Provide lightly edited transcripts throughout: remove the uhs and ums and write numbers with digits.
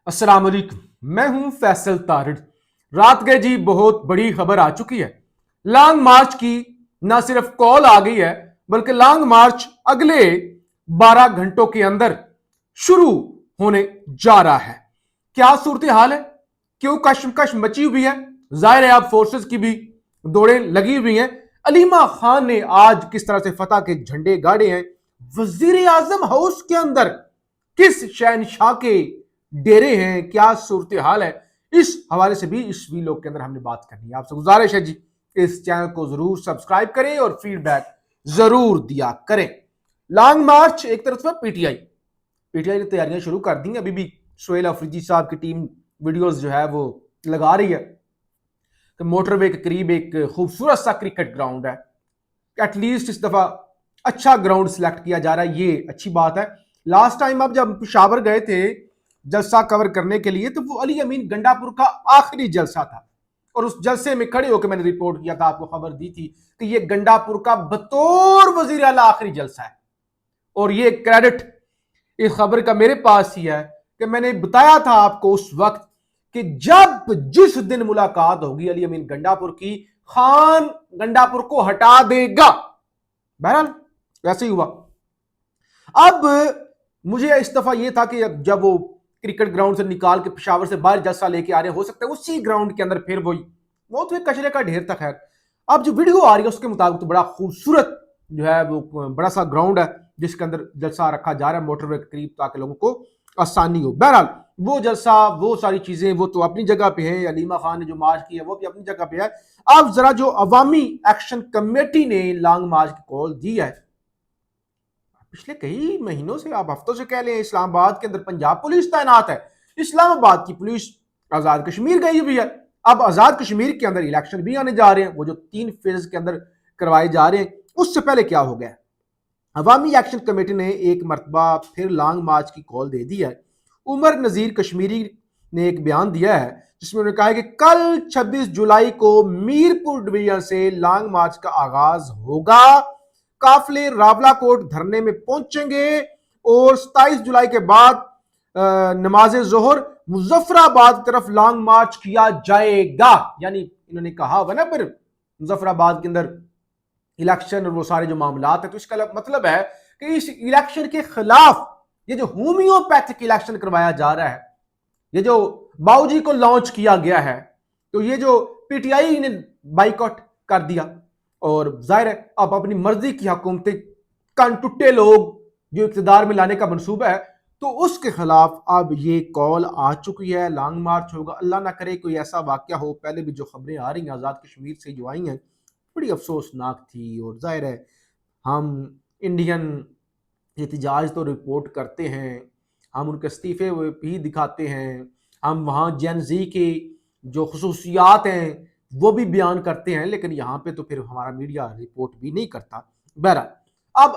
अस्सलाम वालेकुम। मैं हूं फैसल तारिड़। रात गए जी बहुत बड़ी खबर आ चुकी है। लॉन्ग मार्च की ना सिर्फ कॉल आ गई है बल्कि लॉन्ग मार्च अगले 12 घंटों के अंदर शुरू होने जा रहा है। क्या सूरत हाल है, क्यों कशमकश मची हुई है? जाहिर है अब फोर्सेस की भी दौड़ें लगी हुई हैं। अलीमा खान ने आज किस तरह से फतह के झंडे गाड़े हैं, वजीर आजम हाउस के अंदर किस शहनशाह के डेरे हैं, क्या सूरत हाल है, इस हवाले से भी इस वीलॉग के अंदर हमने बात करनी है। आपसे गुजारिश है जी इस चैनल को जरूर सब्सक्राइब करें और फीडबैक जरूर दिया करें। लॉन्ग मार्च एक तरफ से पीटीआई ने तैयारियां शुरू कर दी। अभी भी सोहेल अफरीदी साहब की टीम वीडियोस जो है वो लगा रही है कि मोटरवे के करीब एक खूबसूरत सा क्रिकेट ग्राउंड है। एटलीस्ट इस दफा अच्छा ग्राउंड सिलेक्ट किया जा रहा है, ये अच्छी बात है। लास्ट टाइम अब जब पेशावर गए थे जलसा कवर करने के लिए तो वो अली अमीन गंडापुर का आखिरी जलसा था और उस जलसे में खड़े होकर मैंने रिपोर्ट किया था, आपको खबर दी थी कि ये गंडापुर का बतौर वजीर आला आखिरी जलसा है। और ये क्रेडिट इस खबर का मेरे पास ही है कि मैंने बताया था आपको उस वक्त कि जब जिस दिन मुलाकात होगी अली अमीन गंडापुर की, खान गंडापुर को हटा देगा। बहरहाल वैसे ही हुआ। अब मुझे इस दफा यह था कि जब वो क्रिकेट ग्राउंड से निकाल के पेशावर से बाहर जलसा लेके आ रहे, हो सकता है उसी ग्राउंड के अंदर फिर वही वो तो एक कचरे का ढेर था। खैर अब जो वीडियो आ रही है उसके मुताबिक तो बड़ा खूबसूरत जो है वो बड़ा सा ग्राउंड है जिसके अंदर जलसा रखा जा रहा है मोटरवे के करीब, ताकि लोगों को आसानी हो। बहरहाल वो जलसा वो सारी चीजें वो तो अपनी जगह पे है। अलीमा खान ने जो मार्च की है वो भी अपनी जगह पे है। अब जरा जो अवामी एक्शन कमेटी ने लॉन्ग मार्च की कॉल दी है, पिछले कई महीनों से, आप हफ्तों से कह लें, इस्लामाबाद के अंदर पंजाब पुलिस तैनात है। इस्लामाबाद की पुलिस आजाद कश्मीर गई हुई है। अब आजाद कश्मीर के अंदर इलेक्शन भी आने जा रहे हैं, वो जो 3 फेज के अंदर करवाए जा रहे हैं। उससे पहले क्या हो गया, अवामी एक्शन कमेटी ने एक मरतबा फिर लॉन्ग मार्च की कॉल दे दी है। उमर नजीर कश्मीरी ने एक बयान दिया है जिसमें उन्होंने कहा है कि कल 26 जुलाई को मीरपुर डिवीजन से लॉन्ग मार्च का आगाज होगा। काफिले रावलाकोट धरने में पहुंचेंगे और 27 जुलाई के बाद नमाज जोहर मुजफ्फराबाद की तरफ लॉन्ग मार्च किया जाएगा। यानी इन्होंने कहा होगा ना फिर मुजफ्फराबाद के अंदर इलेक्शन और वो सारे जो मामला है, तो इसका मतलब है कि इस इलेक्शन के खिलाफ ये जो होम्योपैथिक इलेक्शन करवाया जा रहा है, ये जो बाऊजी को लॉन्च किया गया है, तो ये जो पीटीआई ने बाइकआउट कर दिया और जाहिर है अब अपनी मर्जी की हुकूमतें कनटुट्टे लोग जो इक्तदार में लाने का मंसूबा है, तो उसके खिलाफ अब ये कॉल आ चुकी है। लॉन्ग मार्च होगा। अल्लाह ना करे कोई ऐसा वाकया हो। पहले भी जो खबरें आ रही हैं आज़ाद कश्मीर से जो आई हैं बड़ी अफसोसनाक थी। और जाहिर है हम इंडियन एहतजाज तो रिपोर्ट करते हैं, हम उनके इस्तीफे भी दिखाते हैं, हम वहाँ जेन जी की जो खसूसियात हैं वो भी बयान करते हैं, लेकिन यहाँ पे तो फिर हमारा मीडिया रिपोर्ट भी नहीं करता। बहरहाल अब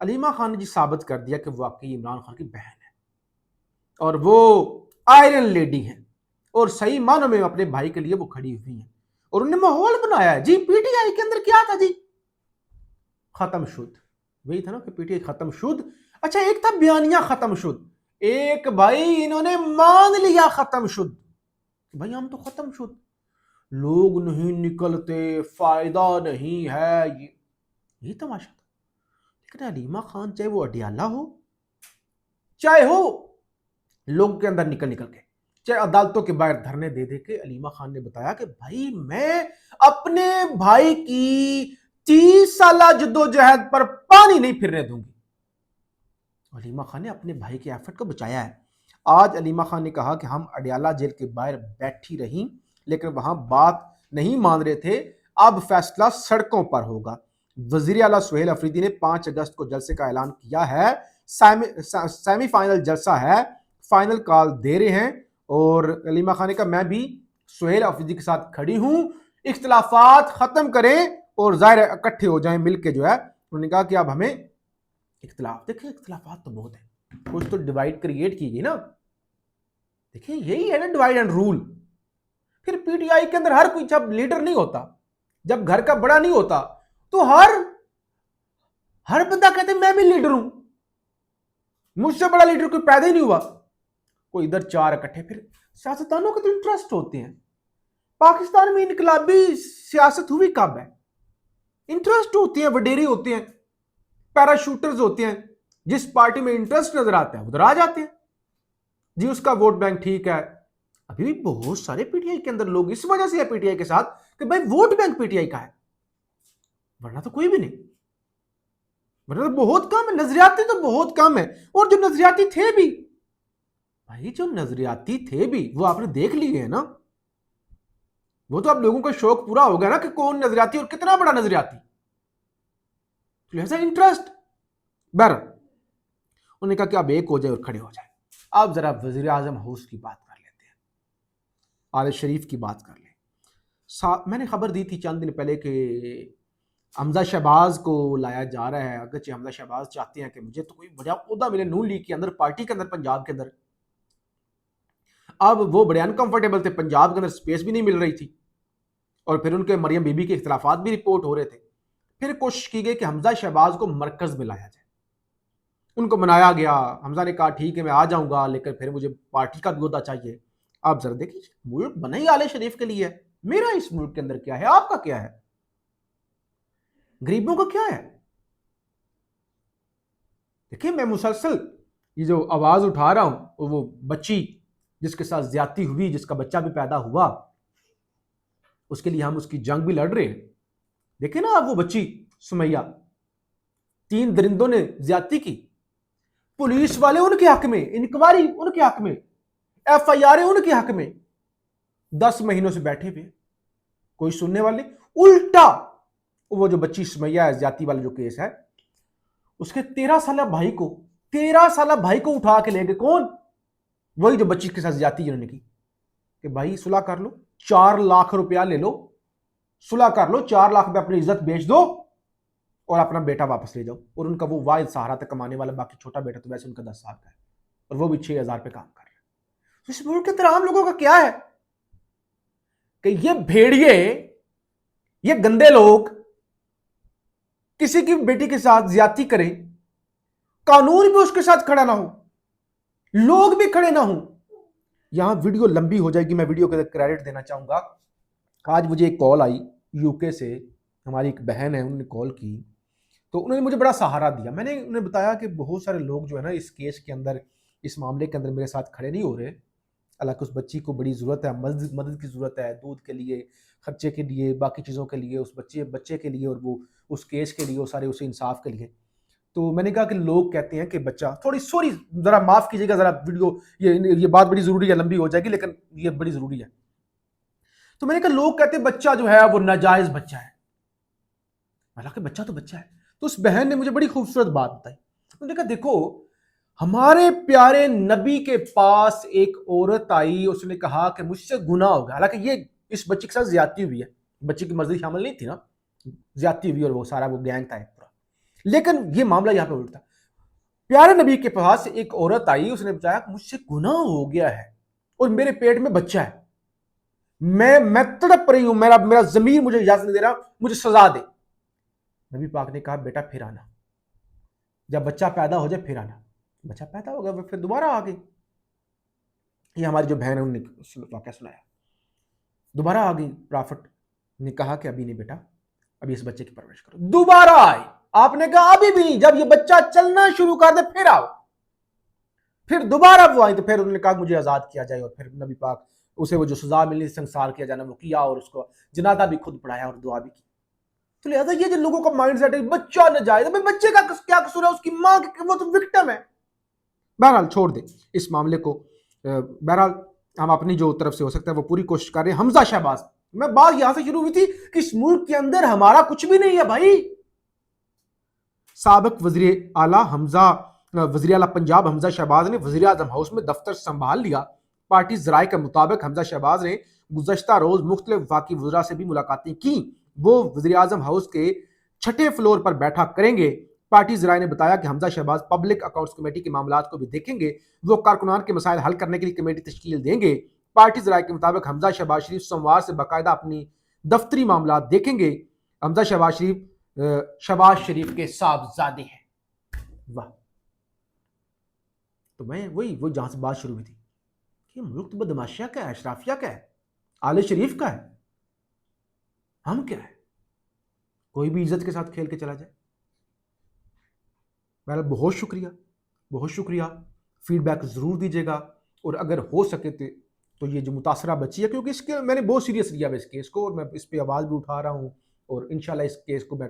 अलीमा खान ने जी साबित कर दिया कि वाकई इमरान खान की बहन है और वो आयरन लेडी है और सही मानों में अपने भाई के लिए वो खड़ी हुई है और उन्होंने माहौल बनाया है जी। पीटीआई के अंदर क्या था जी, खत्म शुद्ध, वही था ना कि पीटीआई खत्म शुद्ध। अच्छा एक था बयानिया खत्म शुद्ध, एक भाई इन्होंने मान लिया खत्म शुद्ध, भाई हम तो खत्म शुद्ध, लोग नहीं निकलते, फायदा नहीं है, ये तमाशा था। लेकिन अलीमा खान चाहे वो अडियाला हो चाहे हो लोग के अंदर निकल निकल के, चाहे अदालतों के बाहर धरने दे दे के, अलीमा खान ने बताया कि भाई मैं अपने भाई की 30 साल जद्दोजहद पर पानी नहीं फिरने दूंगी। अलीमा खान ने अपने भाई के एफर्ट को बचाया है। आज अलीमा खान ने कहा कि हम अडियाला जेल के बाहर बैठी रहीं लेकिन वहां बात नहीं मान रहे थे, अब फैसला सड़कों पर होगा। वजीर आला सोहेल अफरीदी ने 5 अगस्त को जलसे का ऐलान किया है। सेमीफाइनल जलसा है, फाइनल कॉल दे रहे हैं। और अलीमा खान ने कहा मैं भी सोहेल अफरीदी के साथ खड़ी हूं, इख्तलाफात खत्म करें और जाहिर इकट्ठे हो जाएं मिलके जो है। उन्होंने कहा कि अब हमें इख्तलाफ, देखिए इख्तलाफात तो बहुत है, कुछ तो डिवाइड क्रिएट की गई ना। देखिए यही है ना डिवाइड एंड रूल। फिर पीटीआई के अंदर हर कोई जब लीडर नहीं होता, जब घर का बड़ा नहीं होता, तो हर बंदा कहते मैं भी लीडर हूं, मुझसे बड़ा लीडर कोई पैदा ही नहीं हुआ। कोई इधर 4 इकट्ठे। फिर सियासतदानों के तो इंटरेस्ट होते हैं। पाकिस्तान में इनकलाबी सियासत हुई कब है? इंटरेस्ट होते हैं, वडेरे होते हैं, पैराशूटर्स होते हैं। जिस पार्टी में इंटरेस्ट नजर आता है उधर आ जाते हैं जी, उसका वोट बैंक ठीक है। अभी भी बहुत सारे पीटीआई के अंदर लोग इस वजह से है पीटीआई के साथ कि भाई वोट बैंक पीटीआई का है, वरना तो कोई भी नहीं, वरना तो बहुत कम है। नजरियाती तो बहुत कम है। और जो नजरियाती थे भी भाई, जो नजरियाती थे भी वो आपने देख लिए है ना। वो तो आप लोगों का शौक पूरा हो गया ना कि कौन नजरियाती और कितना बड़ा नजरियाती। इंटरेस्ट बहर उन्होंने कहा कि आप एक हो जाए और खड़े हो जाए। अब जरा वजीर आजम हाउस की बात कर लेते हैं, आले शरीफ की बात कर लें। मैंने खबर दी थी चंद दिन पहले कि हमजा शहबाज को लाया जा रहा है। अगरचे हमजा शहबाज चाहते हैं कि मुझे तो कोई बड़ा ओहदा मिले नून लीग के अंदर, पार्टी के अंदर, पंजाब के अंदर। अब वो बड़े अनकंफर्टेबल थे, पंजाब के अंदर स्पेस भी नहीं मिल रही थी, और फिर उनके मरियम बीबी के इख्तलाफात भी रिपोर्ट हो रहे थे। फिर कोशिश की गई कि हमजा शहबाज को मरकज में लाया जाए। उनको मनाया गया। हमजा ने कहा ठीक है मैं आ जाऊंगा, लेकिन फिर मुझे पार्टी का भी ओहदा चाहिए। आप जरा देखिए, मुल्क बना ही आले शरीफ के लिए है। मेरा इस मुल्क के अंदर क्या है, आपका क्या है, गरीबों का क्या है? देखिए, मैं मुसलसल ये जो आवाज उठा रहा हूं, वो बच्ची जिसके साथ ज्यादती हुई, जिसका बच्चा भी पैदा हुआ, उसके लिए हम उसकी जंग भी लड़ रहे हैं। देखिए ना आप, वो बच्ची सुमैया, 3 दरिंदों ने ज्यादती की, पुलिस वाले उनके हक में, इंक्वायरी उनके हक में, एफआईआर उनके हक में, 10 महीनों से बैठे हुए, कोई सुनने वाले। उल्टा वो जो बच्ची सुमैया है, ज्यादती वाला जो केस है, उसके 13 साल भाई को उठा के ले गए। कौन? वही जो बच्ची के साथ ज्यादती जिन्होंने की, कि भाई सुलह कर लो, 4 लाख रुपया ले लो, सुलह कर लो, 4 लाख में अपनी इज्जत बेच दो और अपना बेटा वापस ले जाओ। और उनका वो वाहिद सहारा तक कमाने वाला, बाकी छोटा बेटा तो वैसे उनका 10 साल का है, और वो भी 6,000 पे काम कर रहा है। तो इस मुल्क के अंदर आम लोगों का क्या है कि ये भेड़िए, ये गंदे लोग किसी की बेटी के साथ ज्यादती करें, कानून भी उसके साथ खड़ा ना हो, लोग भी खड़े ना हो। यहां वीडियो लंबी हो जाएगी, मैं वीडियो के क्रेडिट देना चाहूंगा। आज मुझे एक कॉल आई यूके से, हमारी एक बहन है, उन्होंने कॉल की, तो उन्होंने मुझे बड़ा सहारा दिया। मैंने उन्हें बताया कि बहुत सारे लोग जो है ना इस केस के अंदर, इस मामले के अंदर मेरे साथ खड़े नहीं हो रहे। हालांकि उस बच्ची को बड़ी ज़रूरत है, मदद की ज़रूरत है, दूध के लिए, खर्चे के लिए, बाकी चीज़ों के लिए, उस बच्चे के लिए, और वो उस केस के लिए, वो सारे उसे इंसाफ के लिए। तो मैंने कहा कि लोग कहते हैं कि बच्चा, थोड़ी सॉरी ज़रा माफ़ कीजिएगा, ज़रा वीडियो ये बात बड़ी ज़रूरी है, लंबी हो जाएगी, लेकिन ये बड़ी ज़रूरी है। तो मैंने कहा लोग कहते हैं बच्चा जो है वो नाजायज़ बच्चा है, हालांकि बच्चा तो बच्चा है। तो उस बहन ने मुझे बड़ी खूबसूरत बात बताई। उन्होंने कहा देखो, हमारे प्यारे नबी के पास एक औरत आई, उसने कहा कि मुझसे गुनाह हो गया। हालांकि ये इस बच्ची के साथ ज्यादती हुई है, बच्ची की मर्जी शामिल नहीं थी ना, ज्यादती हुई और वो सारा वो गैंग था पूरा। लेकिन ये मामला यहाँ पे उल्टा, प्यारे नबी के पास एक औरत आई, उसने बताया मुझसे गुनाह हो गया है और मेरे पेट में बच्चा है, मैं तड़प रही हूं, मेरा जमीर मुझे इजाजत नहीं दे रहा, मुझे सजा दे। नबी पाक ने कहा बेटा फिर आना, जब बच्चा पैदा हो जाए फिर आना। बच्चा पैदा हो गया, फिर दोबारा आ गई। ये हमारी जो बहन है उन्होंने वाक्य सुनाया, दोबारा आ गई। प्रॉफिट ने कहा कि अभी नहीं बेटा, अभी इस बच्चे की परवरिश करो। दोबारा आए, आपने कहा अभी भी नहीं, जब ये बच्चा चलना शुरू कर दे फिर आओ। फिर दोबारा वो आई, तो फिर उन्होंने कहा मुझे आजाद किया जाए, और फिर नबी पाक उसे वो जो सजा मिली, संसार किया जाना, वो किया, और उसको जनाजा भी खुद पढ़ाया और दुआ भी की। तो लिहाजा ये जो लोगों का माइंड सेट है बच्चा न जाए, भाई बच्चे का क्या कसूर है, उसकी मां के, वो तो विक्टिम है। बहरहाल छोड़ दे इस मामले को। बहरहाल हम अपनी जो तरफ से हो सकता है वो पूरी कोशिश कर रहे हैं। हमजा शहबाज, मैं बात यहां से शुरू हुई थी कि इस मुल्क के अंदर हमारा कुछ भी नहीं है भाई। साबिक वजीर आला हमजा, वजीर आला पंजाब हमजा शहबाज ने वजीर आजम हाउस में दफ्तर संभाल लिया। पार्टी जराये के मुताबिक हमजा शहबाज ने गुज़श्ता रोज मुख्तलिफ वफाकी वज़रा से भी मुलाकातें की। वो वज़ीर आज़म हाउस के 6ठे फ्लोर पर बैठा करेंगे। पार्टी ज़राए ने बताया कि Hamza Shahbaz public accounts committee के मामलात को भी देखेंगे। वो कारकुनान के मसाइल हल करने के लिए कमेटी तश्कील देंगे। पार्टी ज़राए के मुताबिक हमजा शहबाज शरीफ सोमवार से बाकायदा अपनी दफ्तरी मामलात देखेंगे। हमजा शहबाज शरीफ शहबाज शरीफ के साहबजादे हैं। वाह, तो मैं वही जहां से बात शुरू हुई थी, कि मुल्क तो बदमाशिया का है, अशराफिया का है, आले शरीफ का है, हम क्या है? कोई भी इज्जत के साथ खेल के चला जाए। बहरहाल बहुत शुक्रिया, फीडबैक ज़रूर दीजिएगा, और अगर हो सके तो ये जो मुतासरा बच्ची है, क्योंकि इसके मैंने बहुत सीरियस लिया है इस केस को, और मैं इस पे आवाज़ भी उठा रहा हूँ, और इंशाल्लाह इस केस को मैं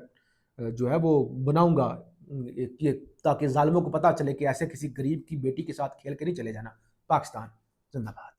जो है वो बनाऊंगा, ये ताकि जालिमों को पता चले कि ऐसे किसी गरीब की बेटी के साथ खेल के नहीं चले जाना। पाकिस्तान जिंदाबाद।